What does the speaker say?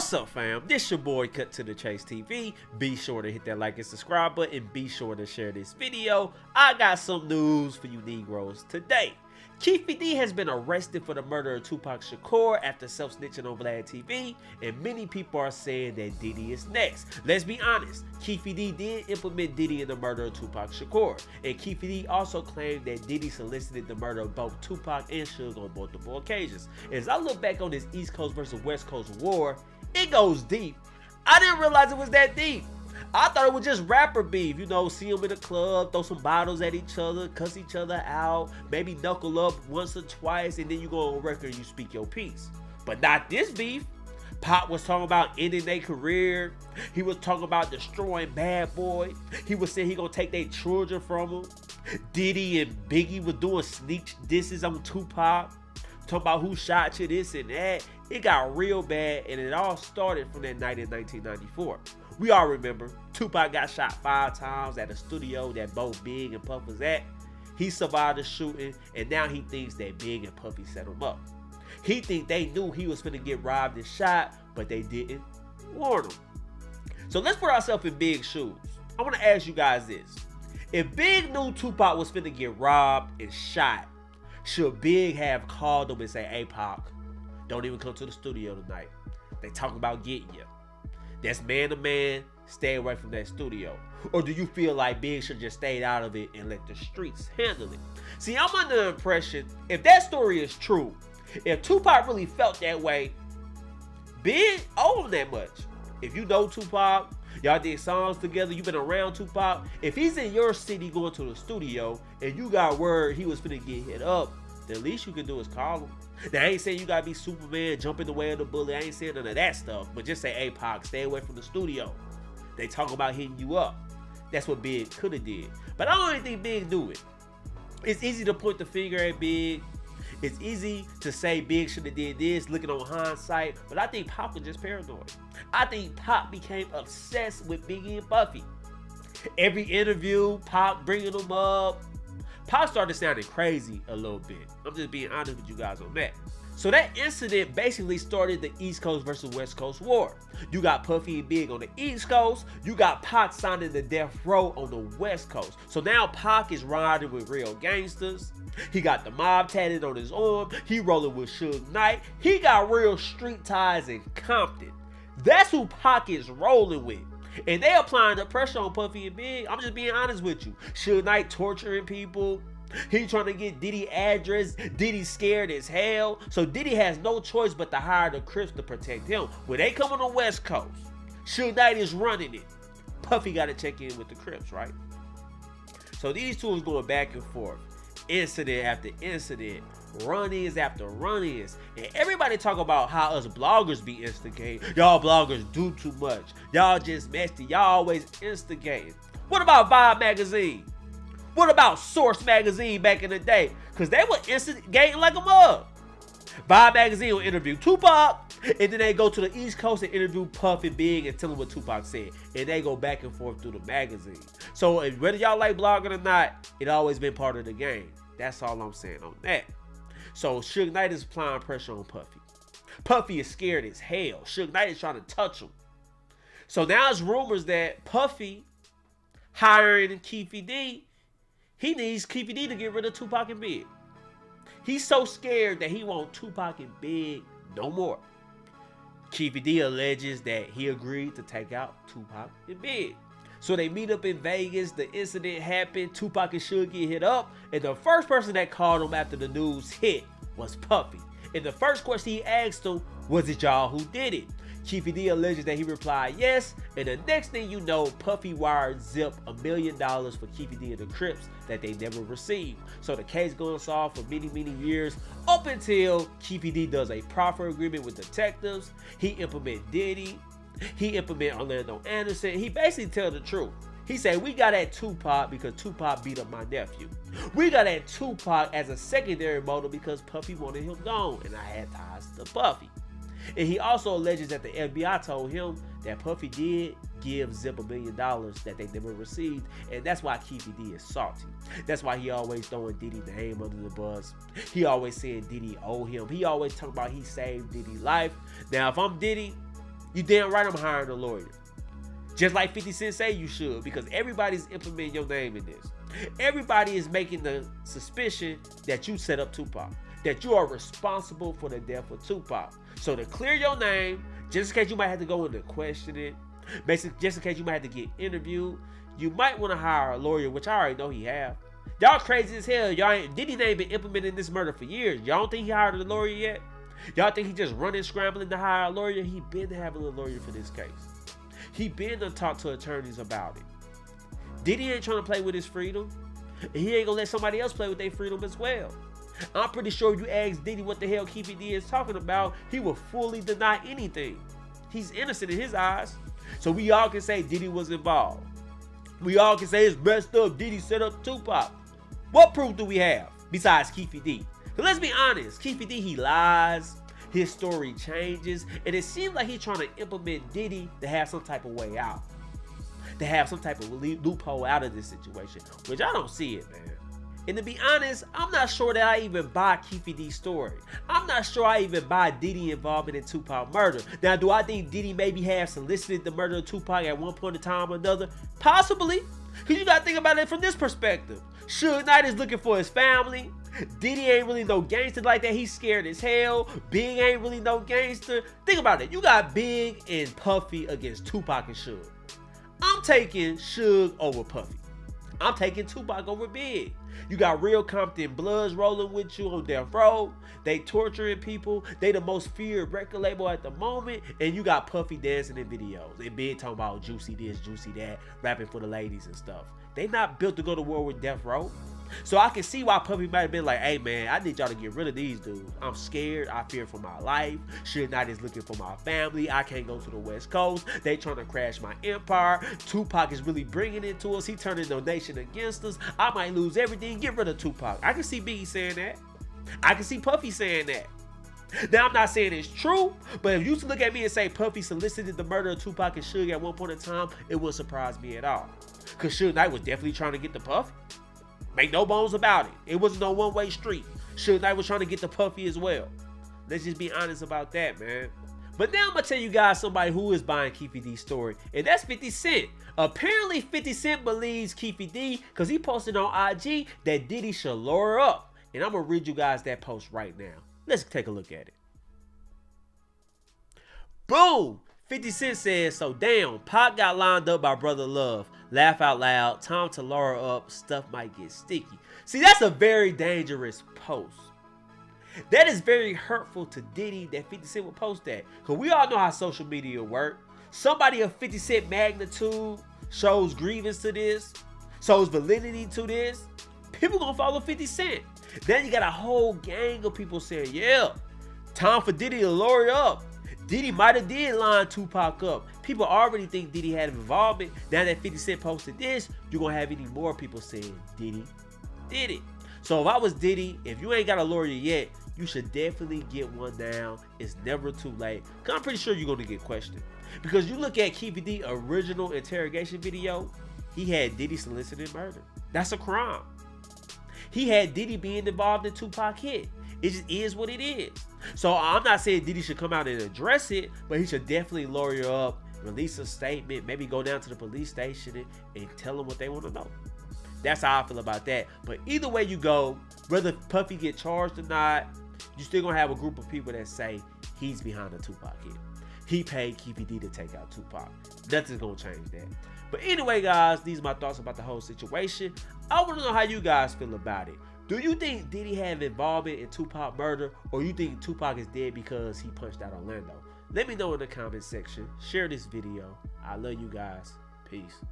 What's up, fam? This your boy Cut to the Chase TV. Be sure to hit that like and subscribe button. Be sure to share this video. I got some news for you Negroes today. Keefe D has been arrested for the murder of Tupac Shakur after self-snitching on Vlad TV, and many people are saying that Diddy is next. Let's be honest, Keefe D did implement Diddy in the murder of Tupac Shakur, and Keefe D also claimed that Diddy solicited the murder of both Tupac and Suge on multiple occasions. As I look back on this East Coast versus West Coast war, it goes deep. I didn't realize it was that deep. I thought it was just rapper beef, you know, see them in the club, throw some bottles at each other, cuss each other out, maybe knuckle up once or twice, and then you go on record and you speak your piece. But not this beef. Pop was talking about ending their career. He was talking about destroying Bad Boy. He was saying he gonna take their children from him. Diddy and Biggie was doing sneak disses on Tupac, talking about who shot you, this and that. It got real bad, and it all started from that night in 1994. We all remember Tupac got shot 5 times at a studio that both Big and Puff was at. He survived the shooting, and now he thinks that Big and Puffy set him up. He think they knew he was finna get robbed and shot, but they didn't warn him. So let's put ourselves in Big's shoes. I want to ask you guys this. If Big knew Tupac was finna get robbed and shot, should Big have called him and say, "Hey Pac, don't even come to the studio tonight. They talking about getting you. That's man to man, stay away from that studio"? Or do you feel like Big should just stayed out of it and let the streets handle it? See, I'm under the impression, if that story is true, if Tupac really felt that way, Big owe him that much. If you know Tupac, y'all did songs together, you've been around Tupac, if he's in your city going to the studio and you got word he was finna get hit up, the least you can do is call him. Now, I ain't saying you gotta be Superman, jumping the way of the bullet. I ain't saying none of that stuff. But just say, "Hey, Pac, stay away from the studio. They talk about hitting you up." That's what Big could have did. But I don't even think Big knew it. It's easy to point the finger at Big. It's easy to say Big should have did this, looking on hindsight. But I think Pac was just paranoid. I think Pac became obsessed with Biggie and Puffy. Every interview, Pac bringing them up. Pac started sounding crazy a little bit. I'm just being honest with you guys on that. So that incident basically started the East Coast versus West Coast war. You got Puffy and Big on the East Coast. You got Pac signing the death row on the West Coast. So now Pac is riding with real gangsters. He got the mob tatted on his arm. He rolling with Suge Knight. He got real street ties in Compton. That's who Pac is rolling with. And they applying the pressure on Puffy and Big. I'm just being honest with you. Suge Knight torturing people. He trying to get Diddy address. Diddy scared as hell. So Diddy has no choice but to hire the Crips to protect him. When they come on the West Coast, Suge Knight is running it. Puffy got to check in with the Crips, right? So these two is going back and forth. Incident after incident. Run-ins after run-ins. And everybody talk about how us bloggers be instigating. Y'all bloggers do too much. Y'all just messy. Y'all always instigating. What about Vibe Magazine? What about Source Magazine back in the day? Because they were instigating like a mug. Vibe Magazine will interview Tupac, and then they go to the East Coast and interview Puff and Big and tell them what Tupac said. And they go back and forth through the magazine. So whether y'all like blogging or not, it always been part of the game. That's all I'm saying on that. So Suge Knight is applying pressure on Puffy. Puffy is scared as hell. Suge Knight is trying to touch him. So now it's rumors that Puffy hiring Keefe D, he needs Keefe D to get rid of Tupac and Big. He's so scared that he wants Tupac and Big no more. Keefe D alleges that he agreed to take out Tupac and Big. So they meet up in Vegas, the incident happened, Tupac and Suge get hit up, and the first person that called him after the news hit was Puffy. And the first question he asked him, "Was it y'all who did it?" Keefe D alleges that he replied yes, and the next thing you know, Puffy wired Zip $1 million for Keefe D and the Crips that they never received. So the case goes on for many, many years, up until Keefe D does a proffer agreement with detectives. He implement Diddy. He implement Orlando Anderson. He basically tell the truth. He said, "We got at Tupac because Tupac beat up my nephew. We got at Tupac as a secondary motive because Puffy wanted him gone, and I had ties to Puffy." And he also alleges that the FBI told him that Puffy did give Zip $1 million that they never received, and that's why Keefe D is salty. That's why he always throwing Diddy's name under the bus. He always saying Diddy owe him. He always talking about he saved Diddy's life. Now, if I'm Diddy, You damn right I'm hiring a lawyer. Just like 50 Cent say you should, because everybody's implementing your name in this. Everybody is making the suspicion that you set up Tupac, that you are responsible for the death of Tupac. So to clear your name, just in case you might have to go in and question it, basically just in case you might have to get interviewed, you might want to hire a lawyer, which I already know he have. Y'all crazy as hell. Y'all ain't, Diddy ain't been implementing this murder for years. Y'all don't think he hired a lawyer yet? Y'all think he just running scrambling to hire a lawyer? He been having a lawyer for this case. He been to talk to attorneys about it. Diddy ain't trying to play with his freedom. And he ain't gonna let somebody else play with their freedom as well. I'm pretty sure if you ask Diddy what the hell Keefe is talking about, he will fully deny anything. He's innocent in his eyes. So we all can say Diddy was involved. We all can say it's messed up, Diddy set up Tupac. What proof do we have besides Keefe D? Let's be honest, Keefe D, he lies, his story changes, and it seems like he's trying to implement Diddy to have some type of way out. To have some type of loophole out of this situation, which I don't see it, man. And to be honest, I'm not sure that I even buy Keefe D's story. I'm not sure I even buy Diddy involvement in Tupac murder. Now, do I think Diddy maybe have solicited the murder of Tupac at one point in time or another? Possibly. Because you got to think about it from this perspective. Suge Knight is looking for his family. Diddy ain't really no gangster like that. He's scared as hell. Big ain't really no gangster. Think about it. You got Big and Puffy against Tupac and Suge. I'm taking Suge over Puffy. I'm taking Tupac over Big. You got real Compton Bloods rolling with you on death row. They torturing people. They the most feared record label at the moment. And you got Puffy dancing in videos. And Big talking about juicy this, juicy that, rapping for the ladies and stuff. They not built to go to war with death row. So I can see why Puffy might have been like, hey man, I need y'all to get rid of these dudes. I'm scared. I fear for my life. Suge Knight is looking for my family. I can't go to the West Coast. They trying to crash my empire. Tupac is really bringing it to us. He turning the nation against us. I might lose everything. Get rid of Tupac. I can see Biggie saying that. I can see Puffy saying that. Now, I'm not saying it's true, but if you look at me and say Puffy solicited the murder of Tupac and Suge at one point in time, it wouldn't surprise me at all. Because Suge Knight was definitely trying to get the Puffy. Make no bones about it. It wasn't no one-way street. Suge Knight was trying to get the Puffy as well. Let's just be honest about that, man. But now I'm going to tell you guys somebody who is buying Keefe D's story, and that's 50 Cent. Apparently, 50 Cent believes Keefe D because he posted on IG that Diddy should lure up. And I'm going to read you guys that post right now. Let's take a look at it. Boom! 50 Cent says, so damn, Pac got lined up by Brother Love. Laugh out loud, time to lure up, stuff might get sticky. See, that's a very dangerous post. That is very hurtful to Diddy that 50 Cent would post that. Because we all know how social media work. Somebody of 50 Cent magnitude shows grievance to this, shows validity to this. People gonna follow 50 Cent. Then you got a whole gang of people saying, yeah, time for Diddy to lure up. Diddy might have did line Tupac up. People already think Diddy had involvement. Now that 50 Cent posted this, you're going to have any more people saying Diddy did it. So if I was Diddy, if you ain't got a lawyer yet, you should definitely get one down. It's never too late. Because I'm pretty sure you're going to get questioned. Because you look at Keefe D original interrogation video, he had Diddy solicited murder. That's a crime. He had Diddy being involved in Tupac hit. It just is what it is. So I'm not saying Diddy should come out and address it, but he should definitely lawyer up, release a statement, maybe go down to the police station and tell them what they want to know. That's how I feel about that. But either way you go, whether Puffy get charged or not, you still gonna have a group of people that say he's behind the Tupac hit. He paid Keefe D to take out Tupac. Nothing's gonna change that. But anyway, guys, these are my thoughts about the whole situation. I want to know how you guys feel about it. Do you think Diddy had involvement in Tupac murder, or you think Tupac is dead because he punched out Orlando? Let me know in the comment section. Share this video. I love you guys. Peace.